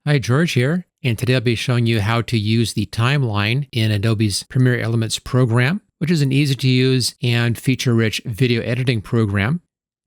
Hi, George here, and today I'll be showing you how to use the timeline in Adobe's Premiere Elements program, which is an easy to use and feature-rich video editing program.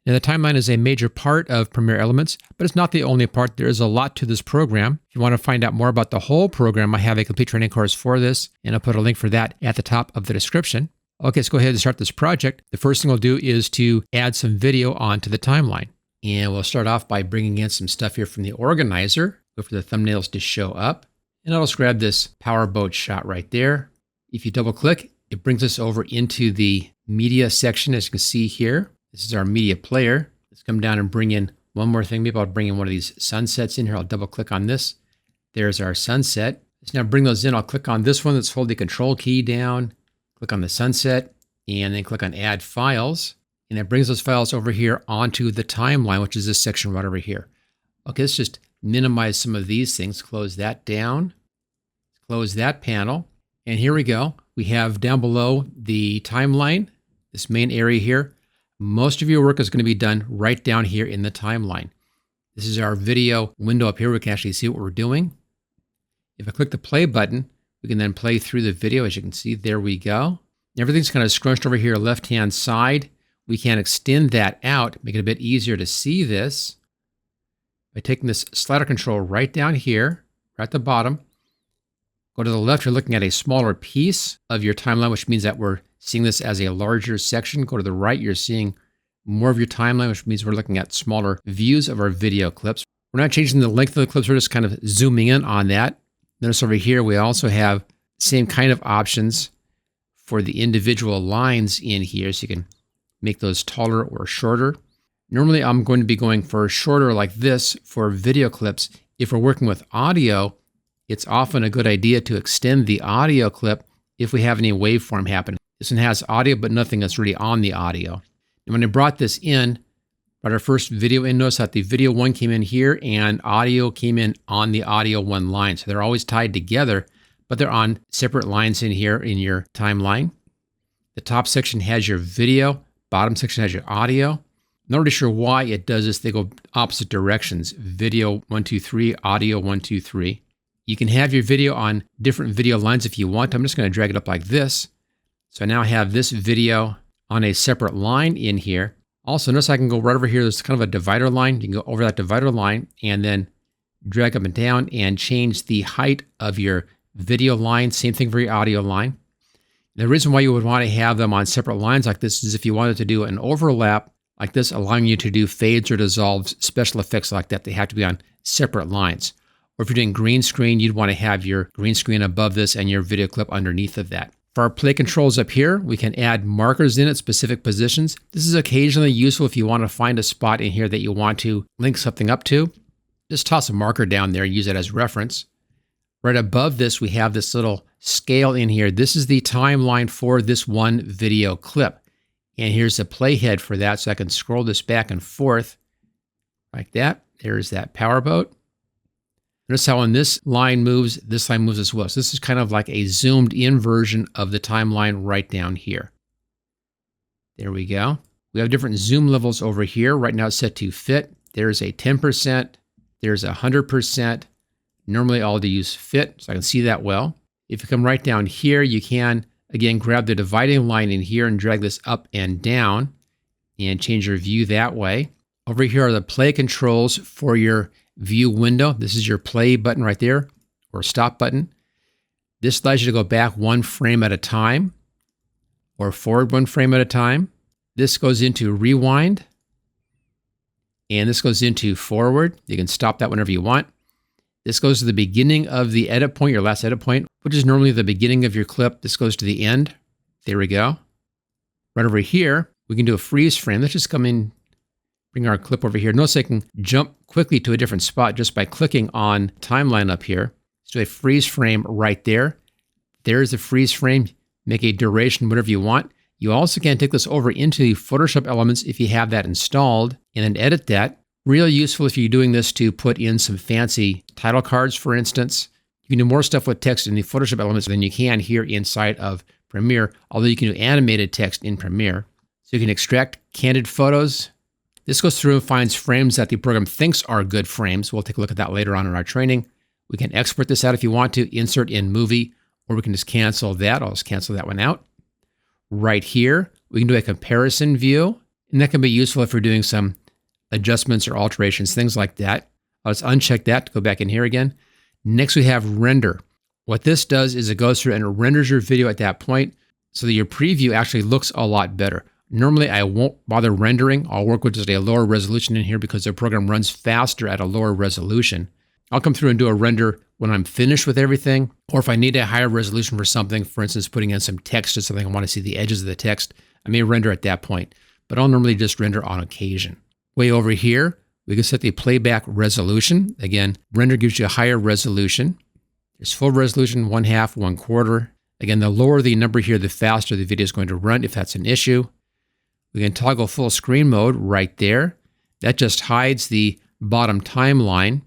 Now, the timeline is a major part of Premiere Elements, but it's not the only part. There is a lot to this program. If you want to find out more about the whole program, I have a complete training course for this, and I'll put a link for that at the top of the description. Okay, let's go ahead and start this project. The first thing we'll do is to add some video onto the timeline. And we'll start off by bringing in some stuff here from the organizer. Go for the thumbnails to show up. And I'll just grab this powerboat shot right there. If you double click, it brings us over into the media section. As you can see here, this is our media player. Let's come down and bring in one more thing. Maybe I'll bring in one of these sunsets in here. I'll double click on this. There's our sunset. Let's now bring those in. I'll click on this one. Let's hold the control key down. Click on the sunset and then click on add files. And it brings those files over here onto the timeline, which is this section right over here. Okay, let's just minimize some of these things. Close that down. Close that panel. And here we go. We have down below the timeline, this main area here. Most of your work is going to be done right down here in the timeline. This is our video window up here. We can actually see what we're doing. If I click the play button, we can then play through the video. As you can see, there we go. Everything's kind of scrunched over here left-hand side. We can extend that out, make it a bit easier to see this by taking this slider control right down here, right at the bottom. Go to the left, you're looking at a smaller piece of your timeline, which means that we're seeing this as a larger section. Go to the right, you're seeing more of your timeline, which means we're looking at smaller views of our video clips. We're not changing the length of the clips, we're just kind of zooming in on that. Notice over here, we also have the same kind of options for the individual lines in here, so you can make those taller or shorter. Normally, I'm going to be going for shorter like this for video clips. If we're working with audio, it's often a good idea to extend the audio clip if we have any waveform happen. This one has audio, but nothing that's really on the audio. And when I brought this in, brought our first video in, notice that the video one came in here and audio came in on the audio one line. So they're always tied together, but they're on separate lines in here in your timeline. The top section has your video. Bottom section has your audio. Not really sure why it does this. They go opposite directions. Video 1, 2, 3, audio 1, 2, 3. You can have your video on different video lines if you want. I'm just going to drag it up like this. So I now have this video on a separate line in here. Also, notice I can go right over here. There's kind of a divider line. You can go over that divider line and then drag up and down and change the height of your video line. Same thing for your audio line. The reason why you would want to have them on separate lines like this is if you wanted to do an overlap like this, allowing you to do fades or dissolves, special effects like that, they have to be on separate lines. Or if you're doing green screen, you'd want to have your green screen above this and your video clip underneath of that. For our play controls up here, we can add markers in at specific positions. This is occasionally useful if you want to find a spot in here that you want to link something up to. Just toss a marker down there and use it as reference. Right above this, we have this little scale in here. This is the timeline for this one video clip. And here's the playhead for that, so I can scroll this back and forth like that. There's that powerboat. Notice how when this line moves as well. So this is kind of like a zoomed in version of the timeline right down here. There we go. We have different zoom levels over here. Right now it's set to fit. There's a 10%. There's 100%. Normally I'll use fit, so I can see that well. If you come right down here, you can, again, grab the dividing line in here and drag this up and down and change your view that way. Over here are the play controls for your view window. This is your play button right there, or stop button. This allows you to go back one frame at a time or forward one frame at a time. This goes into rewind, and this goes into forward. You can stop that whenever you want. This goes to the beginning of the edit point, your last edit point, which is normally the beginning of your clip. This goes to the end. There we go. Right over here, we can do a freeze frame. Let's just come in, bring our clip over here. Notice I can jump quickly to a different spot just by clicking on timeline up here. Let's do a freeze frame right there. There's the freeze frame. Make a duration, whatever you want. You also can take this over into the Photoshop Elements if you have that installed and then edit that. Really useful if you're doing this to put in some fancy title cards, for instance. You can do more stuff with text in the Photoshop Elements than you can here inside of Premiere, although you can do animated text in Premiere. So you can extract candid photos. This goes through and finds frames that the program thinks are good frames. We'll take a look at that later on in our training. We can export this out if you want to, insert in movie, or we can just cancel that. I'll just cancel that one out. Right here, we can do a comparison view, and that can be useful if you're doing some adjustments or alterations, things like that. I'll just uncheck that to go back in here again. Next, we have render. What this does is it goes through and it renders your video at that point so that your preview actually looks a lot better. Normally, I won't bother rendering. I'll work with just a lower resolution in here because the program runs faster at a lower resolution. I'll come through and do a render when I'm finished with everything, or if I need a higher resolution for something, for instance, putting in some text or something, I want to see the edges of the text, I may render at that point, but I'll normally just render on occasion. Way over here, we can set the playback resolution. Again, render gives you a higher resolution. There's full resolution, 1/2, 1/4. Again, the lower the number here, the faster the video is going to run if that's an issue. We can toggle full screen mode right there. That just hides the bottom timeline.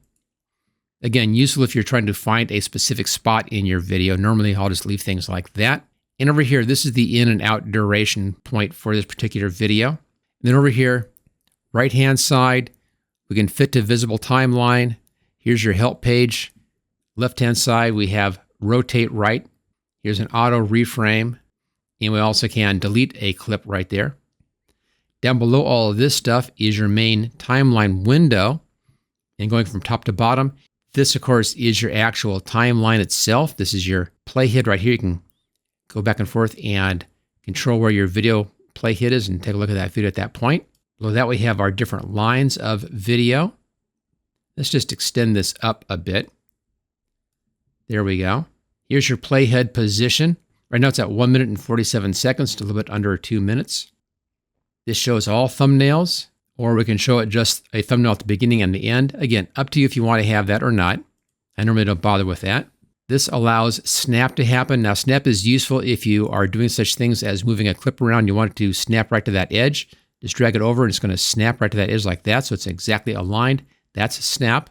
Again, useful if you're trying to find a specific spot in your video. Normally, I'll just leave things like that. And over here, this is the in and out duration point for this particular video. And then over here, right-hand side, we can fit to visible timeline. Here's your help page. Left-hand side, we have rotate right. Here's an auto reframe. And we also can delete a clip right there. Down below all of this stuff is your main timeline window. And going from top to bottom, this, of course, is your actual timeline itself. This is your playhead right here. You can go back and forth and control where your video playhead is and take a look at that video at that point. Below that, we have our different lines of video. Let's just extend this up a bit. There we go. Here's your playhead position. Right now, it's at 1 minute and 47 seconds, a little bit under 2 minutes. This shows all thumbnails, or we can show it just a thumbnail at the beginning and the end. Again, up to you if you want to have that or not. I normally don't bother with that. This allows snap to happen. Now, snap is useful if you are doing such things as moving a clip around. You want it to snap right to that edge. Just drag it over and it's going to snap right to that edge like that, so it's exactly aligned. That's snap.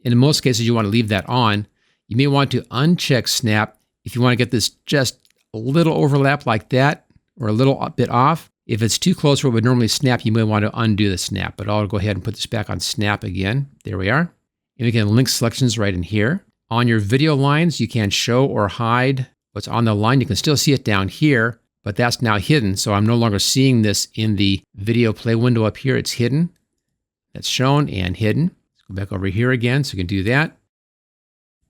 And in most cases, you want to leave that on. You may want to uncheck snap if you want to get this just a little overlap like that, or a little bit off. If it's too close where it would normally snap, you may want to undo the snap, but I'll go ahead and put this back on snap again. There we are. And we can link selections right in here. On your video lines, you can show or hide what's on the line. You can still see it down here, but that's now hidden. So I'm no longer seeing this in the video play window up here. It's hidden. That's shown and hidden. Let's go back over here again so you can do that.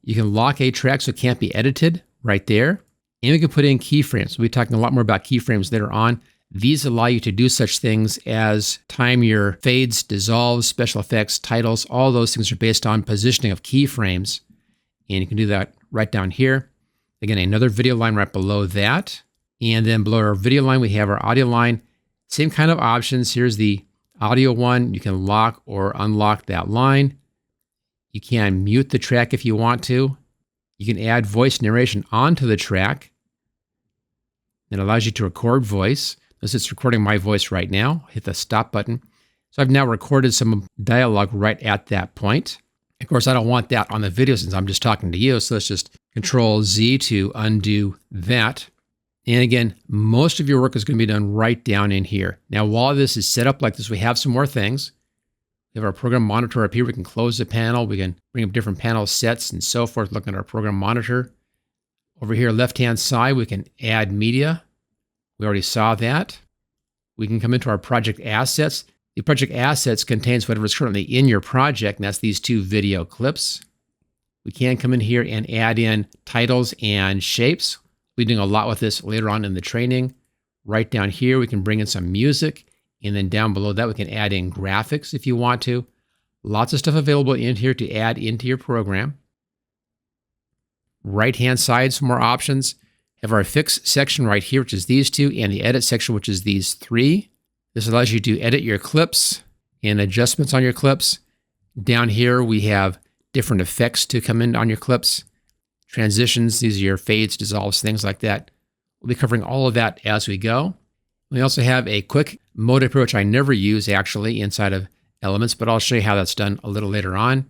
You can lock a track so it can't be edited right there. And we can put in keyframes. We'll be talking a lot more about keyframes later on. These allow you to do such things as time your fades, dissolves, special effects, titles. All those things are based on positioning of keyframes. And you can do that right down here. Again, another video line right below that. And then below our video line, we have our audio line. Same kind of options. Here's the audio one. You can lock or unlock that line. You can mute the track if you want to. You can add voice narration onto the track. It allows you to record voice. It's recording my voice right now. Hit the stop button. So I've now recorded some dialogue right at that point. Of course, I don't want that on the video since I'm just talking to you. So let's just Control Z to undo that. And again, most of your work is going to be done right down in here. Now, while this is set up like this, we have some more things. We have our program monitor up here. We can close the panel. We can bring up different panel sets and so forth, looking at our program monitor. Over here, left-hand side, we can add media. We already saw that. We can come into our project assets. The project assets contains whatever is currently in your project, and that's these two video clips. We can come in here and add in titles and shapes. We'll be doing a lot with this later on in the training. Right down here, we can bring in some music. And then down below that, we can add in graphics if you want to. Lots of stuff available in here to add into your program. Right-hand side, some more options. Have our fix section right here, which is these two, and the edit section, which is these three. This allows you to edit your clips and adjustments on your clips. Down here, we have different effects to come in on your clips. Transitions, these are your fades, dissolves, things like that. We'll be covering all of that as we go. We also have a quick mode approach I never use actually inside of Elements, but I'll show you how that's done a little later on.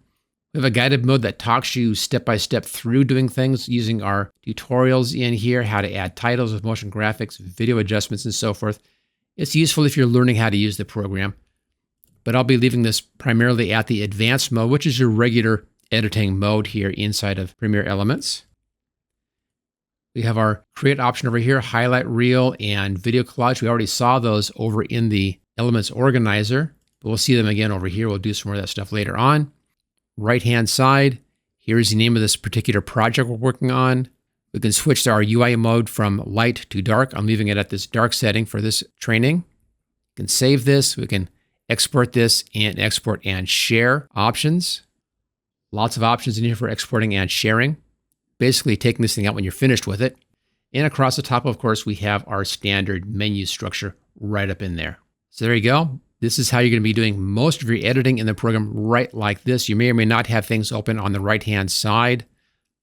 We have a guided mode that talks you step-by-step through doing things using our tutorials in here, how to add titles with motion graphics, video adjustments, and so forth. It's useful if you're learning how to use the program, but I'll be leaving this primarily at the advanced mode, which is your regular editing mode here inside of Premiere Elements. We have our create option over here, highlight reel and video collage. We already saw those over in the Elements Organizer, but we'll see them again over here. We'll do some more of that stuff later on. Right-hand side, here's the name of this particular project we're working on. We can switch to our UI mode from light to dark. I'm leaving it at this dark setting for this training. We can save this. We can export this and export and share options. Lots of options in here for exporting and sharing. Basically taking this thing out when you're finished with it. And across the top, of course, we have our standard menu structure right up in there. So there you go. This is how you're going to be doing most of your editing in the program right like this. You may or may not have things open on the right-hand side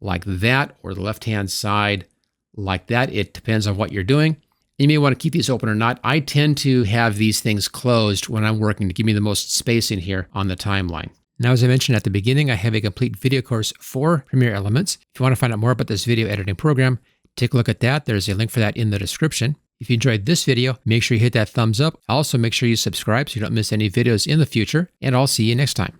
like that, or the left-hand side like that. It depends on what you're doing. You may want to keep these open or not. I tend to have these things closed when I'm working to give me the most space in here on the timeline. Now, as I mentioned at the beginning, I have a complete video course for Premiere Elements. If you want to find out more about this video editing program, take a look at that. There's a link for that in the description. If you enjoyed this video, make sure you hit that thumbs up. Also, make sure you subscribe so you don't miss any videos in the future, and I'll see you next time.